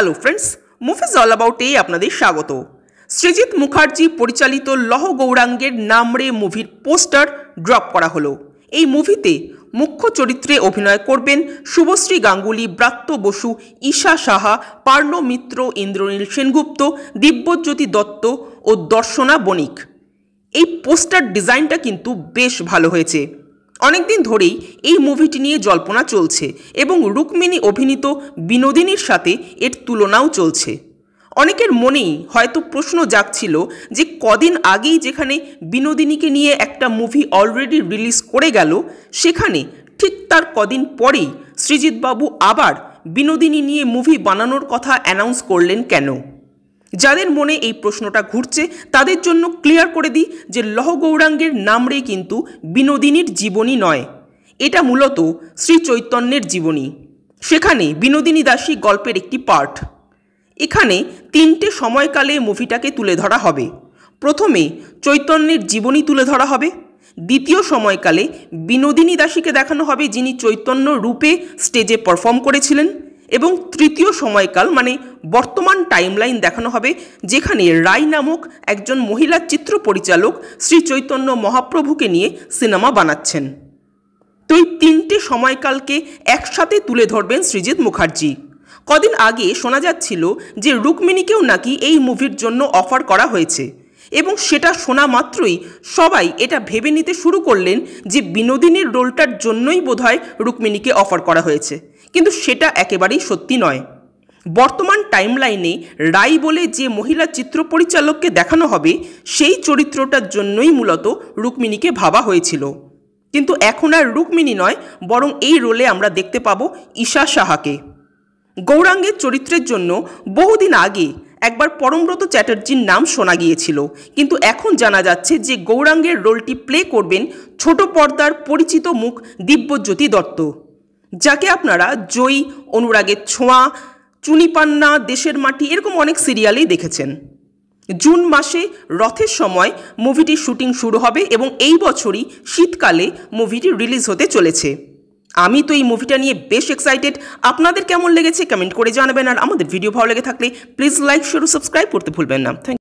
Hello friends, movies all অ্যাবাউটে আপনাদের স্বাগত। সৃজিত মুখার্জি পরিচালিত লহ গৌরাঙ্গের নামরে মুভির পোস্টার ড্রপ করা হলো। এই মুভিতে মুখ্য চরিত্রে অভিনয় করবেন শুভশ্রী গাঙ্গুলি, ব্রাত্য বসু, ঈশা সাহা, পার্ণ মিত্র, ইন্দ্রনীল সেনগুপ্ত, দিব্যজ্যোতি দত্ত ও দর্শনা বণিক। এই পোস্টার ডিজাইনটা কিন্তু বেশ ভালো হয়েছে। অনেকদিন ধরেই এই মুভিটি নিয়ে জল্পনা চলছে এবং রুক্মিণী অভিনীত বিনোদিনীর সাথে এর তুলনাও চলছে। অনেকের মনেই হয়তো প্রশ্ন জাগছিল যে কদিন আগেই যেখানে বিনোদিনীকে নিয়ে একটা মুভি অলরেডি রিলিজ করে গেল, সেখানে ঠিক তার কদিন পরেই সৃজিতবাবু আবার বিনোদিনী নিয়ে মুভি বানানোর কথা অ্যানাউন্স করলেন কেন? যাদের মনে এই প্রশ্নটা ঘুরছে তাদের জন্য ক্লিয়ার করে দিই যে লহ গৌরাঙ্গের নামরে কিন্তু বিনোদিনীর জীবনী নয়, এটা মূলত শ্রী চৈতন্যের জীবনী। সেখানে বিনোদিনী দাসী গল্পের একটি পার্ট। এখানে 3টে সময়কালে মুভিটাকে তুলে ধরা হবে। প্রথমে চৈতন্যের জীবনী তুলে ধরা হবে, দ্বিতীয় সময়কালে বিনোদিনী দাসীকে দেখানো হবে যিনি চৈতন্য রূপে স্টেজে পারফর্ম করেছিলেন, এবং তৃতীয় সময়কাল মানে বর্তমান টাইমলাইন দেখানো হবে যেখানে রায় নামক একজন মহিলা চিত্র পরিচালক শ্রী চৈতন্য মহাপ্রভুকে নিয়ে সিনেমা বানাচ্ছেন। তো এই 3টে সময়কালকে একসাথে তুলে ধরবেন সৃজিত মুখার্জি। কদিন আগে শোনা যাচ্ছিল যে রুক্মিণীকেও নাকি এই মুভির জন্য অফার করা হয়েছে, এবং সেটা শোনা মাত্রই সবাই এটা ভেবে নিতে শুরু করলেন যে বিনোদিনীর রোলটার জন্যই বোধহয় রুক্মিণীকে অফার করা হয়েছে, কিন্তু সেটা একেবারেই সত্যি নয়। বর্তমান টাইমলাইনে রাই বলে যে মহিলা চিত্র পরিচালককে দেখানো হবে সেই চরিত্রটার জন্যই মূলত রুক্মিণীকে ভাবা হয়েছিল, কিন্তু এখন আর রুক্মিণী নয়, বরং এই রোলে আমরা দেখতে পাবো ঈশা সাহাকে। গৌরাঙ্গের চরিত্রের জন্য বহুদিন আগে একবার পরমব্রত চ্যাটার্জির নাম শোনা গিয়েছিল, কিন্তু এখন জানা যাচ্ছে যে গৌরাঙ্গের রোলটি প্লে করবেন ছোট পর্দার পরিচিত মুখ দিব্যজ্যোতি দত্ত, যাকে আপনারা জয়ী, অনুরাগের ছোঁয়া, চুনিপান্না, দেশের মাটি এরকম অনেক সিরিয়ালেই দেখেছেন। জুন মাসে রথের সময় মুভিটির শুটিং শুরু হবে এবং এই বছরই শীতকালে মুভিটি রিলিজ হতে চলেছে। আমি তো এই মুভিটা নিয়ে বেশ এক্সাইটেড। আপনাদের কেমন লেগেছে কমেন্ট করে জানাবেন, আর আমাদের ভিডিও ভালো লেগে থাকলে প্লিজ লাইক, শেয়ার ও সাবস্ক্রাইব করতে ভুলবেন না। Thank you.